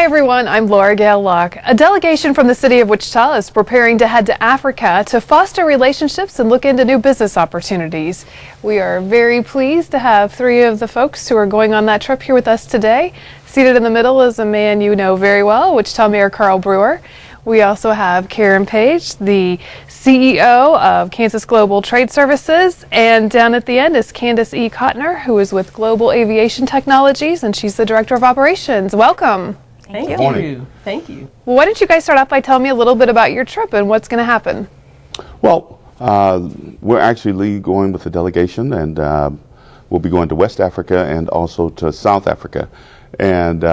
Hi everyone, I'm Laura Gale Locke. A delegation from the city of Wichita is preparing to head to Africa to foster relationships and look into new business opportunities. We are very pleased to have three of the folks who are going on that trip here with us today. Seated in the middle is a man you know very well, Wichita Mayor Carl Brewer. We also have Karen Page, the CEO of Kansas Global Trade Services, and down at the end is Candace E. Kottner, who is with Global Aviation Technologies, and she's the Director of Operations. Welcome. Thank you. Thank you. Well, why don't you guys start off by telling me a little bit about your trip and what's going to happen? Well, we're actually going with a delegation, and we'll be going to West Africa and also to South Africa. And,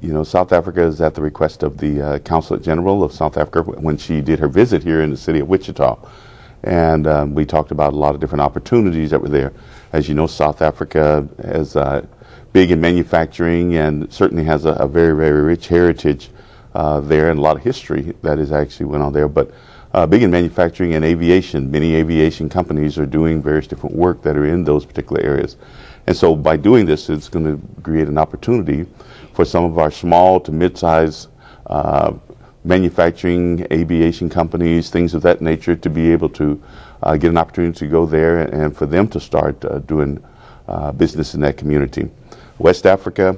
you know, South Africa is at the request of the Consulate General of South Africa when she did her visit here in the city of Wichita. And we talked about a lot of different opportunities that were there. As you know, South Africa is big in manufacturing and certainly has a very, very rich heritage there and a lot of history that is actually went on there. But big in manufacturing and aviation. Many aviation companies are doing various different work that are in those particular areas. And so by doing this, it's going to create an opportunity for some of our small to mid-size manufacturing, aviation companies, things of that nature, to be able to get an opportunity to go there and for them to start doing business in that community. West Africa,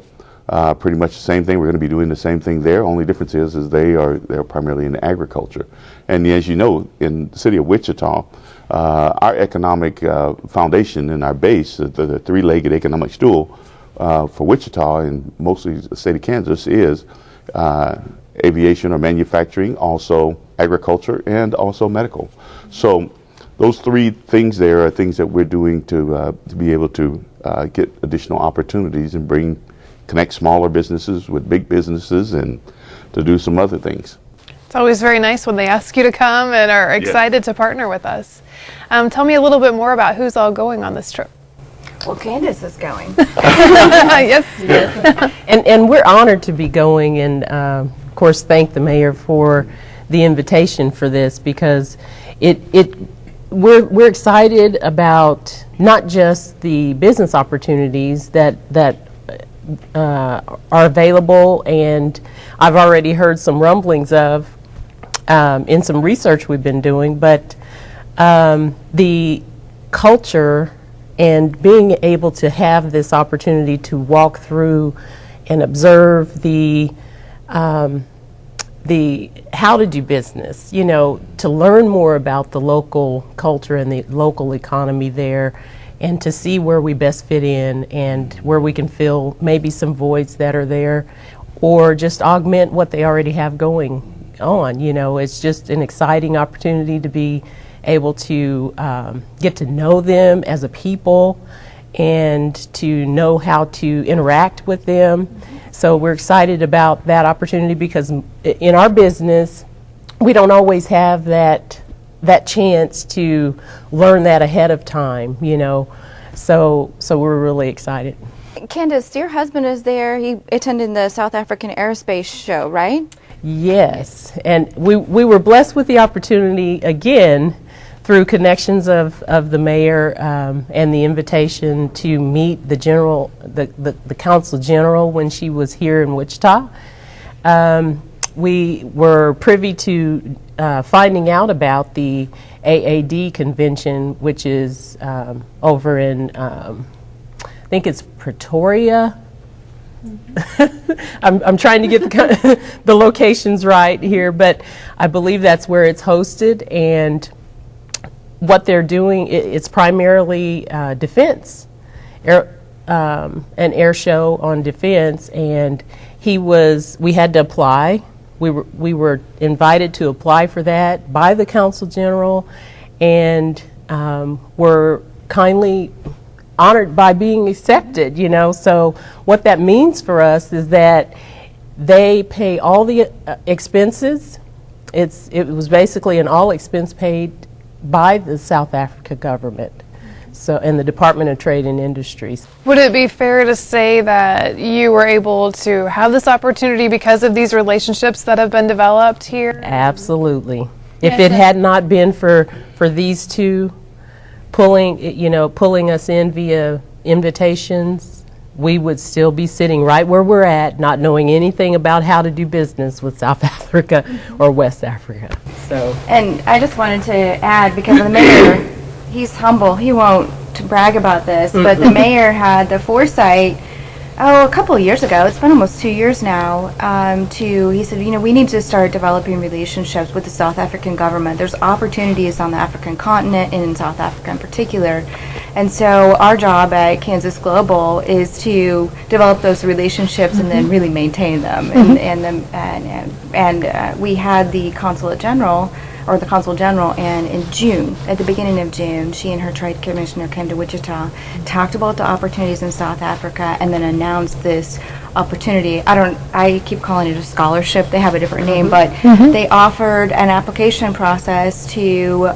pretty much the same thing. We're going to be doing the same thing there. Only difference is they're primarily in agriculture. And as you know, in the city of Wichita, our economic foundation and our base, the three-legged economic stool for Wichita and mostly the state of Kansas is aviation or manufacturing, also agriculture, and also medical. So those three things there are things that we're doing to be able to get additional opportunities and connect smaller businesses with big businesses and to do some other things. It's always very nice when they ask you to come and are excited to partner with us. Tell me a little bit more about who's all going on this trip. Well, Candace is going. Yes. Yes. And we're honored to be going, and of course thank the mayor for the invitation for this, because we're excited about not just the business opportunities that are available, and I've already heard some rumblings of in some research we've been doing, but the culture and being able to have this opportunity to walk through and observe the how to do business, you know, to learn more about the local culture and the local economy there, and to see where we best fit in and where we can fill maybe some voids that are there or just augment what they already have going on. You know, it's just an exciting opportunity to be able to get to know them as a people and to know how to interact with them. So we're excited about that opportunity, because in our business we don't always have that chance to learn that ahead of time, you know. So we're really excited. Candace, your husband is there. He attended the South African Aerospace Show, right? Yes, and we were blessed with the opportunity again through connections of the mayor and the invitation to meet the Consul General when she was here in Wichita. We were privy to finding out about the AAD convention, which is over in, I think it's Pretoria. I'm trying to get the locations right here, but I believe that's where it's hosted. And what they're doing, it's primarily defense, an air show on defense, and we had to apply. We were invited to apply for that by the Consul General, and were kindly honored by being accepted, you know. So what that means for us is that they pay all the expenses. It was basically an all expense paid by the South Africa government, so, and the Department of Trade and Industries. Would it be fair to say that you were able to have this opportunity because of these relationships that have been developed here? Absolutely. If it had not been for these two pulling us in via invitations, we would still be sitting right where we're at, not knowing anything about how to do business with South Africa or West Africa. So, And I just wanted to add, because the mayor, he's humble, he won't brag about this, but the mayor had the foresight, a couple of years ago, it's been almost 2 years now, he said, we need to start developing relationships with the South African government. There's opportunities on the African continent and in South Africa in particular. And so our job at Kansas Global is to develop those relationships and then really maintain them. And we had the Consul General, and in June, at the beginning of June, she and her trade commissioner came to Wichita, talked about the opportunities in South Africa, and then announced this opportunity. I keep calling it a scholarship. They have a different name, but they offered an application process to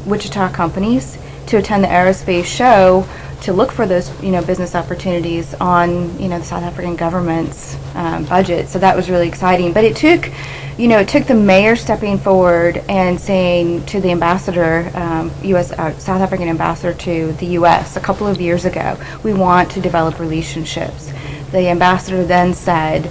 Wichita companies to attend the aerospace show to look for those, business opportunities on, the South African government's budget. So that was really exciting. But it took the mayor stepping forward and saying to the ambassador, South African ambassador to the U.S. a couple of years ago, we want to develop relationships. The ambassador then said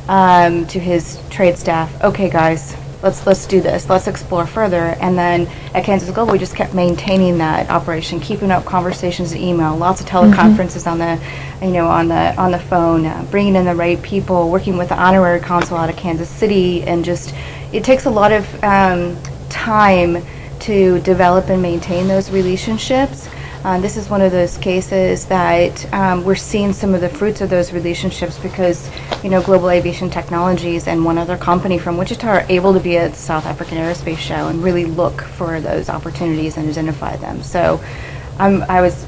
to his trade staff, okay, guys, let's do this. Let's explore further. And then at Kansas Global, we just kept maintaining that operation, keeping up conversations, email, lots of teleconferences on the phone, bringing in the right people, working with the honorary consul out of Kansas City, and just it takes a lot of time to develop and maintain those relationships. This is one of those cases that we're seeing some of the fruits of those relationships because, Global Aviation Technologies and one other company from Wichita are able to be at the South African Aerospace Show and really look for those opportunities and identify them. So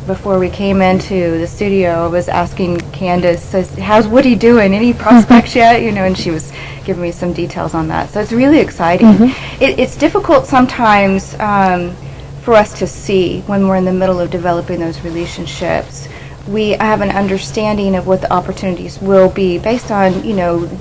before we came into the studio, I was asking Candace, how's Woody doing? Any prospects yet? And she was giving me some details on that. So it's really exciting. It's difficult sometimes for us to see when we're in the middle of developing those relationships. We have an understanding of what the opportunities will be based on,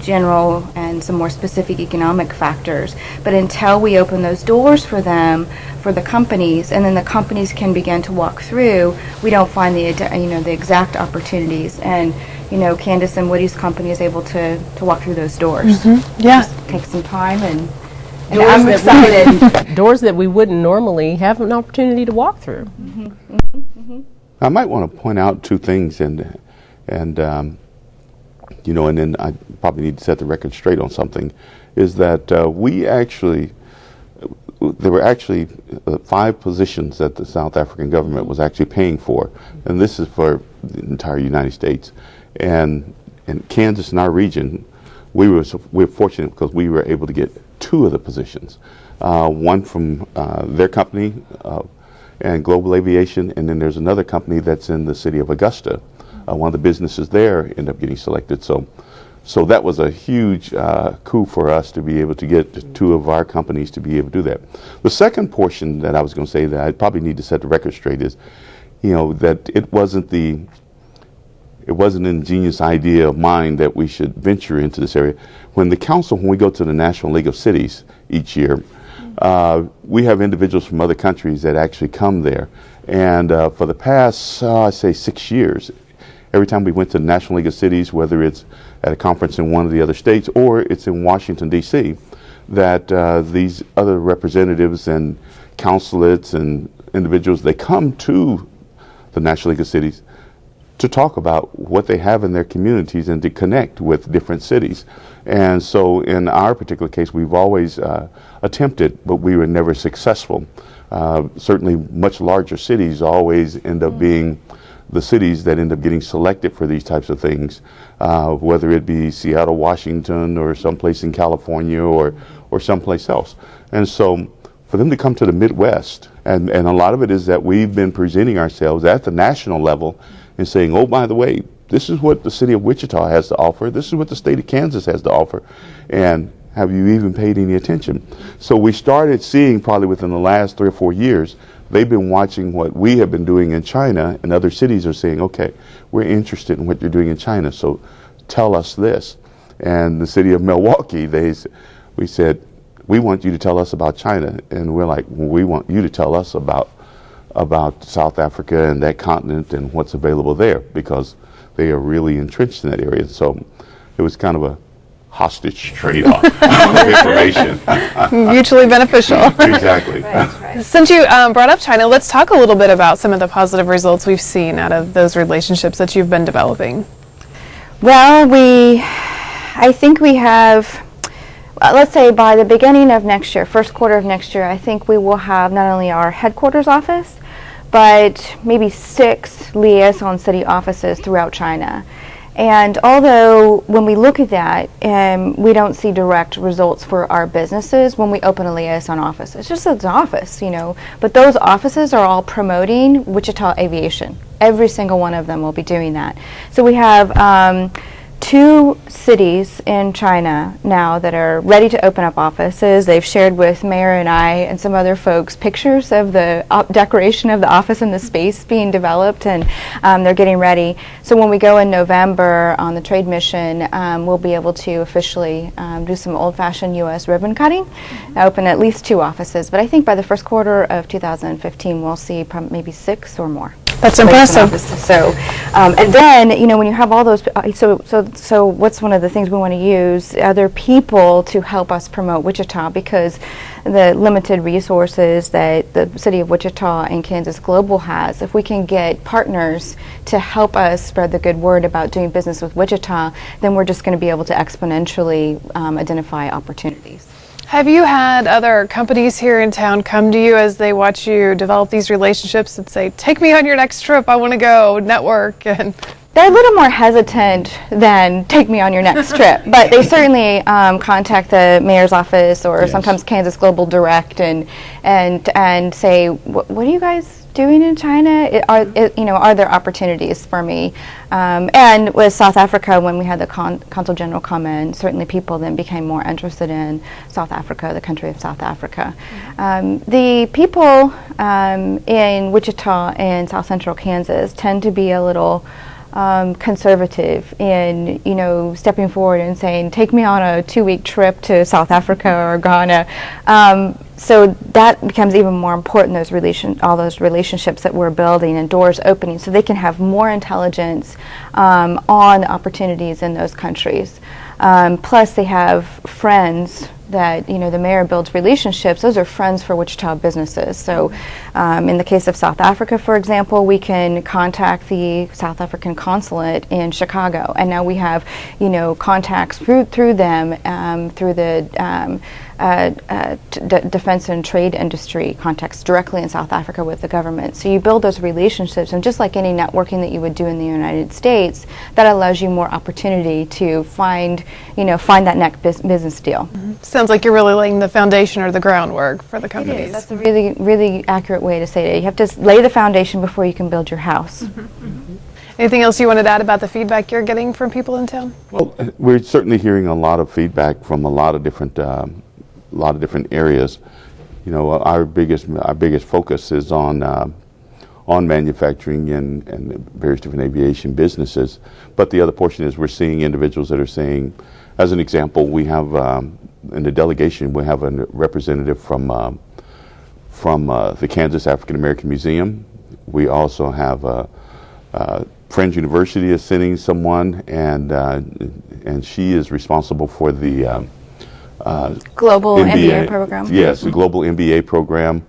general and some more specific economic factors. But until we open those doors for them, for the companies, and then the companies can begin to walk through, we don't find the exact opportunities. And, Candace and Woody's company is able to walk through those doors. Yeah. Just take some time and I'm excited. Doors that we wouldn't normally have an opportunity to walk through. I might want to point out two things, and then I probably need to set the record straight on something, is that there were actually 5 positions that the South African government was actually paying for, and this is for the entire United States. And in Kansas, in our region, we're fortunate because we were able to get 2 of the positions, one from their company and Global Aviation, and then there's another company that's in the city of Augusta. One of the businesses there ended up getting selected. So that was a huge coup for us to be able to get 2 of our companies to be able to do that. The second portion that I was going to say that I probably need to set the record straight is, that it wasn't an ingenious idea of mine that we should venture into this area. When we go to the National League of Cities each year, we have individuals from other countries that actually come there. And for the past, I say 6 years, every time we went to the National League of Cities, whether it's at a conference in one of the other states or it's in Washington, D.C., that these other representatives and consulates and individuals, they come to the National League of Cities to talk about what they have in their communities and to connect with different cities. And so in our particular case, we've always attempted, but we were never successful. Certainly much larger cities always end up being the cities that end up getting selected for these types of things, whether it be Seattle, Washington, or someplace in California or someplace else. And so for them to come to the Midwest, and a lot of it is that we've been presenting ourselves at the national level and saying, oh, by the way, this is what the city of Wichita has to offer. This is what the state of Kansas has to offer. And have you even paid any attention? So we started seeing probably within the last 3 or 4 years, they've been watching what we have been doing in China, and other cities are saying, okay, we're interested in what you're doing in China, so tell us this. And the city of Milwaukee, we said, we want you to tell us about China. And we're like, well, we want you to tell us about South Africa and that continent and what's available there, because they are really entrenched in that area. So it was kind of a hostage trade-off of information. Mutually beneficial. Exactly. Right. Since you brought up China, let's talk a little bit about some of the positive results we've seen out of those relationships that you've been developing. Well, I think we have, let's say by the beginning of next year, first quarter of next year, I think we will have not only our headquarters office, but maybe 6 liaison city offices throughout China. And although when we look at that, we don't see direct results for our businesses when we open a liaison office. It's just an office, but those offices are all promoting Wichita aviation. Every single one of them will be doing that. So we have 2 cities in China now that are ready to open up offices. They've shared with Mayor and I and some other folks pictures of the decoration of the office and the space being developed, and they're getting ready. So when we go in November on the trade mission, we'll be able to officially do some old-fashioned U.S. ribbon cutting, open at least 2 offices. But I think by the first quarter of 2015, we'll see maybe 6 or more. That's impressive. So, and then, when you have all those, so what's one of the things we want to use? Other people to help us promote Wichita, because the limited resources that the city of Wichita and Kansas Global has, if we can get partners to help us spread the good word about doing business with Wichita, then we're just going to be able to exponentially identify opportunities. Have you had other companies here in town come to you as they watch you develop these relationships and say, take me on your next trip, I want to go network? And they're a little more hesitant than take me on your next trip, but they certainly contact the mayor's office or sometimes Kansas Global Direct and say, what are you guys doing in China? Are there opportunities for me? And with South Africa, when we had the Consul General come in, certainly people then became more interested in South Africa, the country of South Africa. The people in Wichita and South Central Kansas tend to be a little conservative in, stepping forward and saying, take me on a 2-week trip to South Africa or Ghana. So that becomes even more important, all those relationships that we're building and doors opening, so they can have more intelligence on opportunities in those countries. Plus they have friends that, the mayor builds relationships. Those are friends for Wichita businesses. So in the case of South Africa, for example, we can contact the South African consulate in Chicago. And now we have, contacts through them, through the defense and trade industry contacts directly in South Africa with the government. So you build those relationships, and just like any networking that you would do in the United States, that allows you more opportunity to find that next business deal. sounds like you're really laying the foundation or the groundwork for the companies. It is. That's a really, really accurate way to say it. You have to lay the foundation before you can build your house. Anything else you wanted to add about the feedback you're getting from people in town? Well, we're certainly hearing a lot of feedback from a lot of different areas. Our biggest focus is on manufacturing and various different aviation businesses. But the other portion is we're seeing individuals that are saying, as an example, we have in the delegation we have a representative from the Kansas African American Museum. We also have Friends University is sending someone, and she is responsible for the global MBA program. Yes, the global MBA program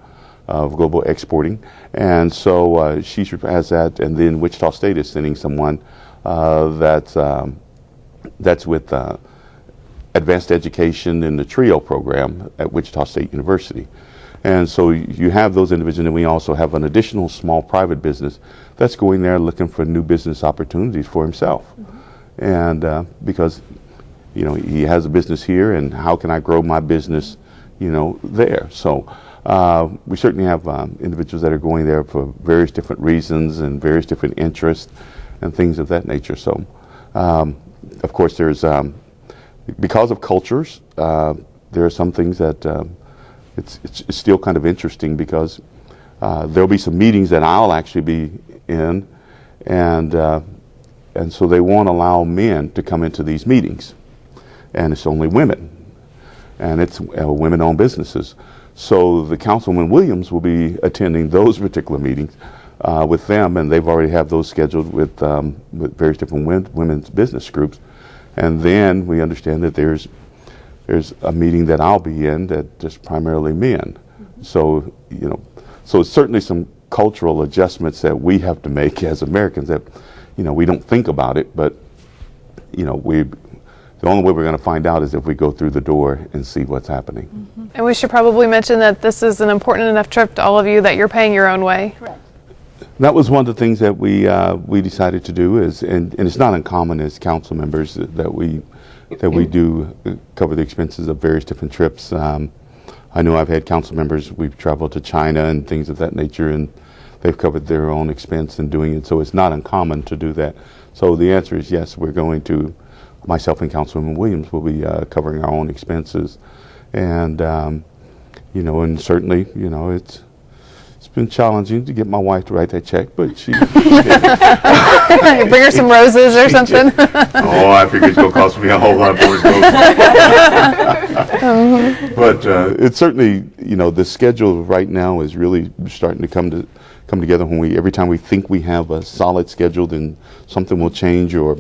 of global exporting, and so she has that. And then Wichita State is sending someone that's with advanced education in the TRIO program at Wichita State University. And so you have those individuals, and we also have an additional small private business that's going there looking for new business opportunities for himself. And because he has a business here, and how can I grow my business there? So we certainly have individuals that are going there for various different reasons and various different interests and things of that nature. So of course there's because of cultures, there are some things that it's still kind of interesting, because there'll be some meetings that I'll actually be in, and so they won't allow men to come into these meetings, and it's only women, and it's women-owned businesses. So the Councilman Williams will be attending those particular meetings, with them, and they've already have those scheduled with various different women's business groups. And then we understand that there's a meeting that I'll be in that just primarily men. So, you know, so it's certainly some cultural adjustments that we have to make as Americans that, you know, we don't think about it, but, you know, the only way we're going to find out is if we go through the door and see what's happening. And we should probably mention that this is an important enough trip to all of you that you're paying your own way. Correct. That was one of the things that we decided to do is, and it's not uncommon as council members that we do cover the expenses of various different trips. I know I've had council members, we've traveled to China and things of that nature, and they've covered their own expense in doing it, so it's not uncommon to do that. So the answer is yes, we're going to, myself and Councilwoman Williams will be covering our own expenses. And, you know, and certainly, you know, it's been challenging to get my wife to write that check, but she did. Bring her some roses or something. Oh, I figured it's going to cost me a whole lot more to go. But it's certainly, you know, the schedule right now is really starting to come together. When every time we think we have a solid schedule, then something will change, or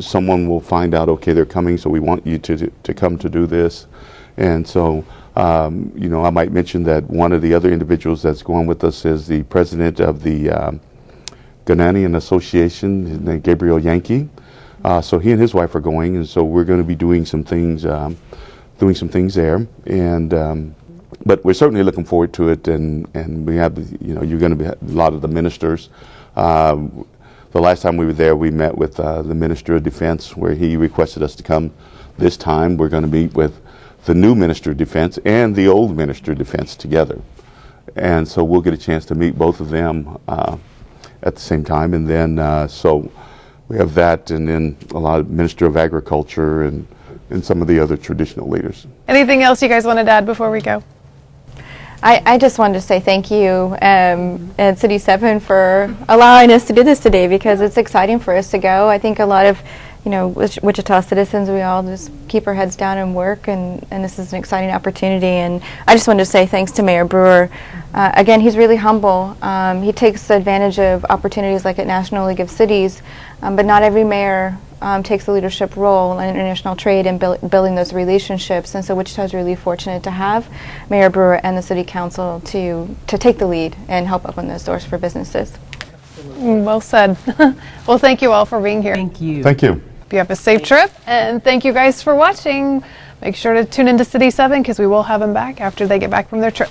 someone will find out, okay, they're coming, so we want you to come to do this. And so, you know, I might mention that one of the other individuals that's going with us is the president of the Ghanaian Association, his name Gabriel Yankee. So he and his wife are going, and so we're going to be doing some things there. And but we're certainly looking forward to it. And we have, you know, you're going to be a lot of the ministers. The last time we were there, we met with the Minister of Defense, where he requested us to come. This time, we're going to meet with the new Minister of Defense and the old Minister of Defense together. And so we'll get a chance to meet both of them at the same time. And then, so we have that, and then a lot of Minister of Agriculture and some of the other traditional leaders. Anything else you guys wanted to add before we go? I just wanted to say thank you and City 7 for allowing us to do this today, because it's exciting for us to go. I think a lot of, you know, Wichita citizens, we all just keep our heads down and work, and this is an exciting opportunity. And I just wanted to say thanks to Mayor Brewer. Again, he's really humble. He takes advantage of opportunities like at National League of Cities, but not every mayor takes a leadership role in international trade and building those relationships. And so Wichita is really fortunate to have Mayor Brewer and the City Council to take the lead and help open those doors for businesses. Well said. Well, thank you all for being here. Thank you. Thank you. You have a safe trip, and thank you guys for watching. Make sure to tune into City 7, because we will have them back after they get back from their trip.